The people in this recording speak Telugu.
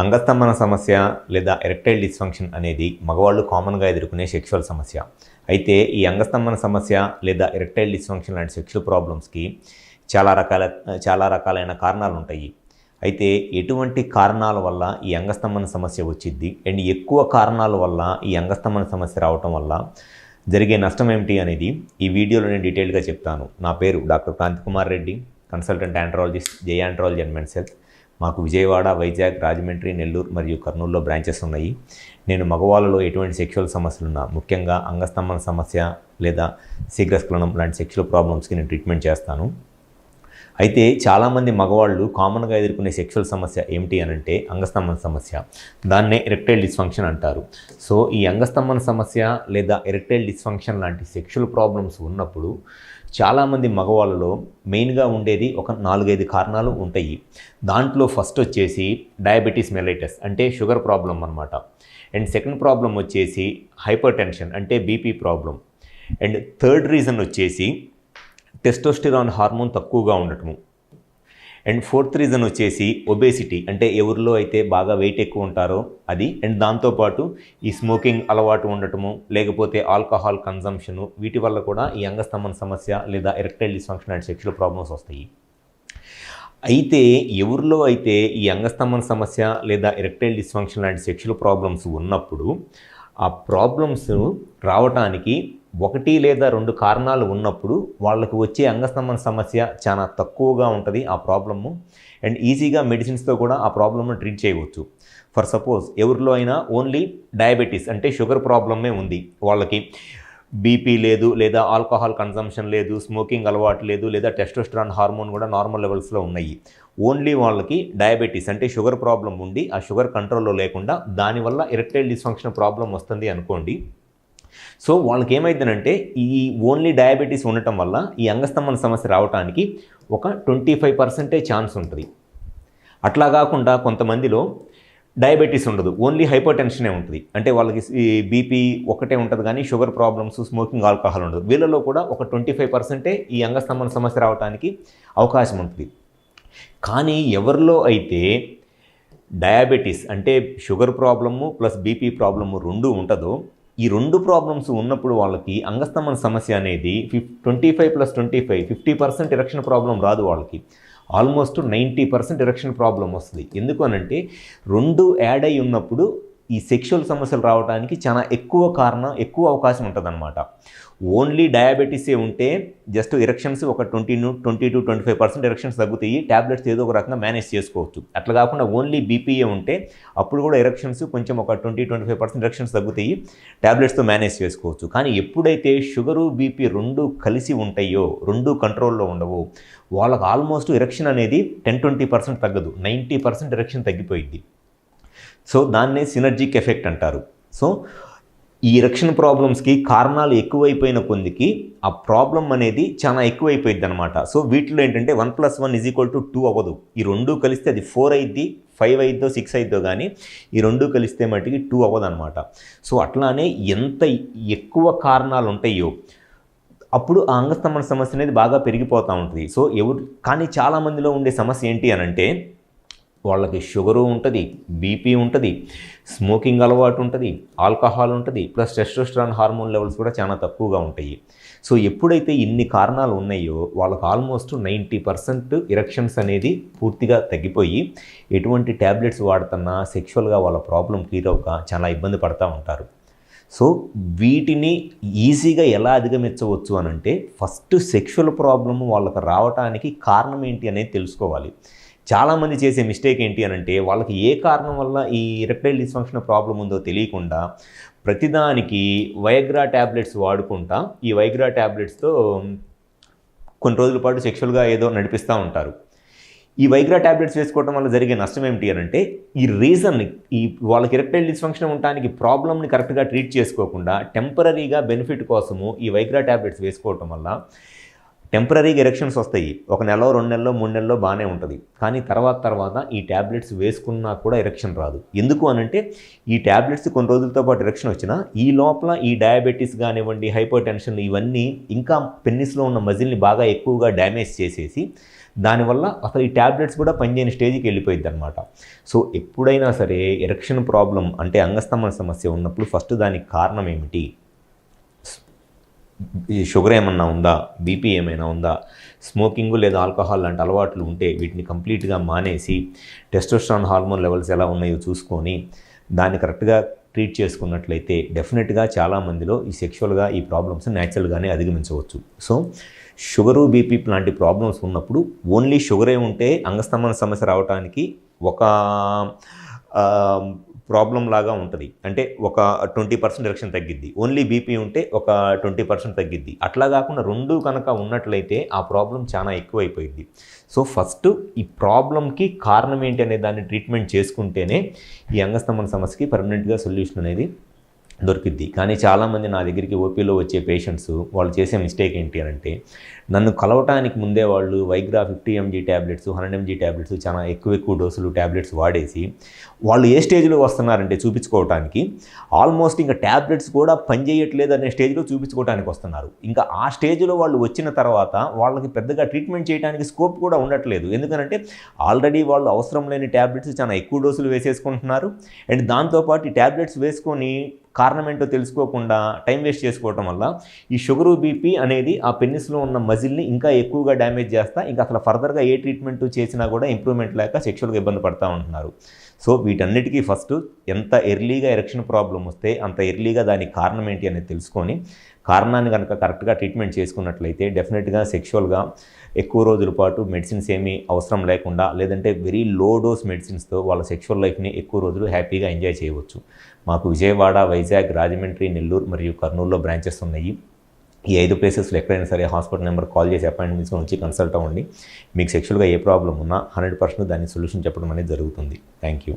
అంగస్తంభన సమస్య లేదా ఎరెక్టైల్ డిస్ఫంక్షన్ అనేది మగవాళ్ళు కామన్గా ఎదుర్కొనే సెక్షువల్ సమస్య. అయితే ఈ అంగస్తంభన సమస్య లేదా ఎరెక్టైల్ డిస్ఫంక్షన్ లాంటి సెక్షువల్ ప్రాబ్లమ్స్కి చాలా రకాలైన కారణాలు ఉంటాయి. అయితే ఎటువంటి కారణాల వల్ల ఈ అంగస్తంభన సమస్య వచ్చిద్ది అండ్ ఎక్కువ కారణాల వల్ల ఈ అంగస్తంభన సమస్య రావటం వల్ల జరిగే నష్టం ఏమిటి అనేది ఈ వీడియోలో నేను డీటెయిల్గా చెప్తాను. నా పేరు doctor Kranti Kumar Reddy, consultant andrologist, J andrology and men's health. మాకు విజయవాడ, వైజాగ్, రాజమండ్రి, నెల్లూరు మరియు కర్నూలులో బ్రాంచెస్ ఉన్నాయి. నేను మగవాళ్ళలో ఎటువంటి సెక్షువల్ సమస్యలున్నా, ముఖ్యంగా అంగస్తంభన సమస్య లేదా శీఘ్రస్ఖలనం లాంటి సెక్షువల్ ప్రాబ్లమ్స్కి నేను ట్రీట్మెంట్ చేస్తాను. అయితే చాలామంది మగవాళ్ళు కామన్గా ఎదుర్కొనే సెక్షువల్ సమస్య ఏమిటి అనంటే అంగస్తంభన సమస్య. దాన్నే ఎరెక్టైల్ డిస్ఫంక్షన్ అంటారు. సో ఈ అంగస్తంభన సమస్య లేదా ఎరెక్టైల్ డిస్ఫంక్షన్ లాంటి సెక్షువల్ ప్రాబ్లమ్స్ ఉన్నప్పుడు చాలామంది మగవాళ్ళలో మెయిన్గా ఉండేది ఒక 4-5 కారణాలు ఉంటాయి. దాంట్లో ఫస్ట్ వచ్చేసి డయాబెటీస్ మెలైటస్ అంటే షుగర్ ప్రాబ్లం అనమాట. అండ్ సెకండ్ ప్రాబ్లం వచ్చేసి హైపర్ టెన్షన్ అంటే BP problem. And third reason వచ్చేసి టెస్టోస్టెరాన్ హార్మోన్ తక్కువగా ఉండటము. అండ్ ఫోర్త్ రీజన్ వచ్చేసి ఒబేసిటీ అంటే ఎవరిలో అయితే బాగా వెయిట్ ఎక్కువ ఉంటారో అది. అండ్ దాంతోపాటు ఈ స్మోకింగ్ అలవాటు ఉండటము, లేకపోతే ఆల్కహాల్ కన్జంప్షను, వీటి వల్ల కూడా ఈ అంగస్తంభన సమస్య లేదా erectile dysfunction and sexual problems వస్తాయి. అయితే ఎవరిలో అయితే ఈ అంగస్తంభన సమస్య లేదా ఎరెక్టైల్ డిస్ఫంక్షన్ లాంటి సెక్షువల్ ప్రాబ్లమ్స్ ఉన్నప్పుడు ఆ ప్రాబ్లమ్స్ రావటానికి 1 లేదా 2 కారణాలు ఉన్నప్పుడు వాళ్ళకి వచ్చే అంగస్తంభన సమస్య చాలా తక్కువగా ఉంటుంది ఆ ప్రాబ్లము. అండ్ ఈజీగా మెడిసిన్స్తో కూడా ఆ ప్రాబ్లమ్ను ట్రీట్ చేయవచ్చు. ఫర్ సపోజ్ ఎవరిలో అయినా ఓన్లీ డయాబెటీస్ అంటే షుగర్ ప్రాబ్లమే ఉంది, వాళ్ళకి బీపీ లేదు, లేదా ఆల్కహాల్ కన్జంప్షన్ లేదు, స్మోకింగ్ అలవాటు లేదు, లేదా టెస్టోస్టెరాన్ హార్మోన్ కూడా నార్మల్ లెవెల్స్లో ఉన్నాయి. ఓన్లీ వాళ్ళకి డయాబెటీస్ అంటే షుగర్ ప్రాబ్లం ఉండి ఆ షుగర్ కంట్రోల్లో లేకుండా దానివల్ల ఎరెక్టైల్ డిస్ఫంక్షన్ ప్రాబ్లం వస్తుంది అనుకోండి. సో వాళ్ళకి ఏమైందనంటే ఈ ఓన్లీ డయాబెటీస్ ఉండటం వల్ల ఈ అంగస్తంభన సమస్య రావడానికి ఒక 25% ఛాన్స్ ఉంటుంది. అట్లా కాకుండా కొంతమందిలో డయాబెటీస్ ఉండదు, ఓన్లీ హైపర్ టెన్షనే ఉంటుంది. అంటే వాళ్ళకి ఈ బీపీ ఒకటే ఉంటుంది కానీ షుగర్ ప్రాబ్లమ్స్, స్మోకింగ్, ఆల్కహాల్ ఉండదు. వీళ్ళలో కూడా ఒక 25% ఈ అంగస్తంభన సమస్య రావడానికి అవకాశం ఉంటుంది. కానీ ఎవరిలో అయితే డయాబెటీస్ అంటే sugar problem plus BP problem 2 ఉంటుందో, ఈ 2 ప్రాబ్లమ్స్ ఉన్నప్పుడు వాళ్ళకి అంగస్తంభన సమస్య అనేది 25+25 50% ఎరెక్షన్ ప్రాబ్లం రాదు. వాళ్ళకి ఆల్మోస్ట్ 90% ఎరెక్షన్ ప్రాబ్లం వస్తుంది. ఎందుకు అనంటే 2 యాడ్ అయి ఉన్నప్పుడు ఈ సెక్షువల్ సమస్యలు రావడానికి చాలా ఎక్కువ అవకాశం ఉంటుందన్నమాట. ఓన్లీ డయాబెటీసే ఉంటే జస్ట్ ఎరెక్షన్స్ ఒక 20-25% ఎరెక్షన్స్ తగ్గుతాయి, ట్యాబ్లెట్స్ ఏదో ఒక రకంగా మేనేజ్ చేసుకోవచ్చు. అట్లా కాకుండా ఓన్లీ బీపీఏ ఉంటే అప్పుడు కూడా ఎరెక్షన్స్ కొంచెం ఒక 20-25% ఎరెక్షన్స్ తగ్గుతాయి, ట్యాబ్లెట్స్తో మేనేజ్ చేసుకోవచ్చు. కానీ ఎప్పుడైతే షుగరు, బీపీ 2 కలిసి ఉంటాయో, 2 కంట్రోల్లో ఉండవు, వాళ్ళకి ఆల్మోస్ట్ ఎరెక్షన్ అనేది 10-20% తగ్గదు, 90% ఎరెక్షన్ తగ్గిపోయింది. సో దాన్నే సినర్జిక్ ఎఫెక్ట్ అంటారు. సో ఈ ఎరెక్షన్ ప్రాబ్లమ్స్కి కారణాలు ఎక్కువైపోయిన కొద్దికి ఆ ప్రాబ్లం అనేది చాలా ఎక్కువైపోయింది అనమాట. సో వీటిలో ఏంటంటే 1+1 = 2 అవ్వదు. ఈ 2 కలిస్తే అది 4 అయింది, 5 అయిద్దో 6 అయిద్దో, కానీ ఈ 2 కలిస్తే మట్టికి 2 అవ్వదు అనమాట. సో అట్లానే ఎంత ఎక్కువ కారణాలు ఉంటాయో అప్పుడు ఆ అంగస్తంభన సమస్య అనేది బాగా పెరిగిపోతూ ఉంటుంది. సో కానీ చాలామందిలో ఉండే సమస్య ఏంటి అనంటే వాళ్ళకి షుగరు ఉంటుంది, బీపీ ఉంటుంది, స్మోకింగ్ అలవాటు ఉంటుంది, ఆల్కహాల్ ఉంటుంది, ప్లస్ టెస్టోస్టెరాన్ హార్మోన్ లెవెల్స్ కూడా చాలా తక్కువగా ఉంటాయి. సో ఎప్పుడైతే ఇన్ని కారణాలు ఉన్నాయో వాళ్ళకి ఆల్మోస్ట్ 90% ఎరెక్షన్స్ అనేది పూర్తిగా తగ్గిపోయి ఎటువంటి ట్యాబ్లెట్స్ వాడుతున్నా సెక్షువల్గా వాళ్ళ ప్రాబ్లం క్లియర్ అవ్వక చాలా ఇబ్బంది పడుతూ ఉంటారు. సో వీటిని ఈజీగా ఎలా అధిగమించవచ్చు అనంటే ఫస్ట్ సెక్షువల్ ప్రాబ్లమ్ వాళ్ళకి రావడానికి కారణం ఏంటి అనేది తెలుసుకోవాలి. చాలామంది చేసే మిస్టేక్ ఏంటి అనంటే వాళ్ళకి ఏ కారణం వల్ల ఈ ఎరెక్టైల్ డిస్ఫంక్షన్ ప్రాబ్లం ఉందో తెలియకుండా ప్రతిదానికి వైగ్రా ట్యాబ్లెట్స్ వాడుకుంటా ఈ వైగ్రా ట్యాబ్లెట్స్తో కొన్ని రోజుల పాటు సెక్షువల్గా ఏదో నడిపిస్తూ ఉంటారు. ఈ వైగ్రా ట్యాబ్లెట్స్ వేసుకోవడం వల్ల జరిగే నష్టం ఏమిటి అనంటే ఈ వాళ్ళకి ఎరెక్టైల్ డిస్ఫంక్షన్ ఉండడానికి ప్రాబ్లమ్ని కరెక్ట్గా ట్రీట్ చేసుకోకుండా టెంపరరీగా బెనిఫిట్ కోసము ఈ వైగ్రా ట్యాబ్లెట్స్ వేసుకోవటం వల్ల టెంపరరీగా ఎరెక్షన్స్ వస్తాయి. 1 నెలలో, 2 నెలలో, 3 నెలలో బాగానే ఉంటుంది. కానీ తర్వాత ఈ ట్యాబ్లెట్స్ వేసుకున్నా కూడా ఎరెక్షన్ రాదు. ఎందుకు అనంటే ఈ ట్యాబ్లెట్స్ కొన్ని రోజులతో పాటు ఎరెక్షన్ వచ్చినా ఈ లోపల ఈ డయాబెటీస్ కానివ్వండి, హైపర్ టెన్షన్ ఇవన్నీ ఇంకా పెన్నిస్లో ఉన్న మజిల్ని బాగా ఎక్కువగా డ్యామేజ్ చేసేసి దానివల్ల అసలు ఈ ట్యాబ్లెట్స్ కూడా పనిచేయని స్టేజ్కి వెళ్ళిపోయింది అనమాట. సో ఎప్పుడైనా సరే ఎరెక్షన్ ప్రాబ్లం అంటే అంగస్తంభన సమస్య ఉన్నప్పుడు ఫస్ట్ దానికి కారణం ఏమిటి, ఈ షుగర్ ఏమన్నా ఉందా, బీపీ ఏమైనా ఉందా, స్మోకింగ్ లేదా ఆల్కహాల్ లాంటి అలవాట్లు ఉంటే వీటిని కంప్లీట్గా మానేసి టెస్టోస్టెరాన్ హార్మోన్ లెవెల్స్ ఎలా ఉన్నాయో చూసుకొని దాన్ని కరెక్ట్గా ట్రీట్ చేసుకున్నట్లయితే డెఫినెట్గా చాలామందిలో ఈ సెక్షువల్గా ఈ ప్రాబ్లమ్స్ న్యాచురల్గానే అధిగమించవచ్చు. సో షుగరు, బీపీ లాంటి ప్రాబ్లమ్స్ ఉన్నప్పుడు ఓన్లీ షుగరే ఉంటే అంగస్తంభన సమస్య రావడానికి ఒక ప్రాబ్లం లాగా ఉంటుంది. అంటే ఒక 20% ఎరెక్షన్ తగ్గిద్ది. ఓన్లీ బీపీ ఉంటే ఒక 20% తగ్గిద్ది. అట్లా కాకుండా రెండు కనుక ఉన్నట్లయితే ఆ ప్రాబ్లం చాలా ఎక్కువైపోయింది. సో ఫస్ట్ ఈ ప్రాబ్లంకి కారణం ఏంటి అనే దాన్ని ట్రీట్మెంట్ చేసుకుంటేనే ఈ అంగస్తంభన సమస్యకి పర్మనెంట్గా సొల్యూషన్ అనేది దొరికిద్ది. కానీ చాలామంది నా దగ్గరికి ఓపీలో వచ్చే పేషెంట్స్ వాళ్ళు చేసే మిస్టేక్ ఏంటి అని అంటే, నన్ను కలవటానికి ముందే వాళ్ళు Viagra 50 mg tablets, 100 mg tablets చాలా ఎక్కువ డోసులు ట్యాబ్లెట్స్ వాడేసి వాళ్ళు ఏ స్టేజ్లో వస్తున్నారంటే చూపించుకోవటానికి ఆల్మోస్ట్ ఇంకా ట్యాబ్లెట్స్ కూడా పనిచేయట్లేదు అనే స్టేజ్లో చూపించుకోవడానికి వస్తున్నారు. ఇంకా ఆ స్టేజ్లో వాళ్ళు వచ్చిన తర్వాత వాళ్ళకి పెద్దగా ట్రీట్మెంట్ చేయడానికి స్కోప్ కూడా ఉండట్లేదు. ఎందుకంటే ఆల్రెడీ వాళ్ళు అవసరం లేని ట్యాబ్లెట్స్ చాలా ఎక్కువ డోసులు వేసేసుకుంటున్నారు. అండ్ దాంతోపాటు ఈ ట్యాబ్లెట్స్ వేసుకొని కారణం ఏంటో తెలుసుకోకుండా టైం వేస్ట్ చేసుకోవటం వల్ల ఈ షుగరు, బీపీ అనేది ఆ పెన్నిస్లో ఉన్న మజిల్ని ఇంకా ఎక్కువగా డ్యామేజ్ చేస్తా, ఇంకా అసలు ఫర్దర్గా ఏ ట్రీట్మెంట్ చేసినా కూడా ఇంప్రూవ్మెంట్ లేక సెక్షువల్గా ఇబ్బంది పడుతూ ఉంటున్నారు. సో వీటన్నిటికీ ఫస్ట్ ఎంత ఎర్లీగా ఎరెక్షన్ ప్రాబ్లం వస్తే అంత ఎర్లీగా దానికి కారణం ఏంటి అనేది తెలుసుకొని కారణాన్ని కనుక కరెక్ట్గా ట్రీట్మెంట్ చేసుకున్నట్లయితే డెఫినెట్గా సెక్షువల్గా ఎక్కువ రోజుల పాటు మెడిసిన్స్ ఏమీ అవసరం లేకుండా లేదంటే వెరీ లో డోస్ మెడిసిన్స్తో వాళ్ళ సెక్షువల్ లైఫ్ని ఎక్కువ రోజులు హ్యాపీగా ఎంజాయ్ చేయవచ్చు. మాకు విజయవాడ, వైజాగ్, రాజమండ్రి, నెల్లూరు మరియు కర్నూలులో బ్రాంచెస్ ఉన్నాయి. ఈ 5 ప్లేసెస్లో ఎక్కడైనా సరే హాస్పిటల్ నెంబర్ కాల్ చేసి అపాయింట్మెంట్ తీసుకొని వచ్చి కన్సల్ట్ అవ్వండి. మీకు సెక్షువల్గా ఏ ప్రాబ్లం ఉన్నా 100% దాని సొల్యూషన్ చెప్పడం అనేది జరుగుతుంది. Thank you.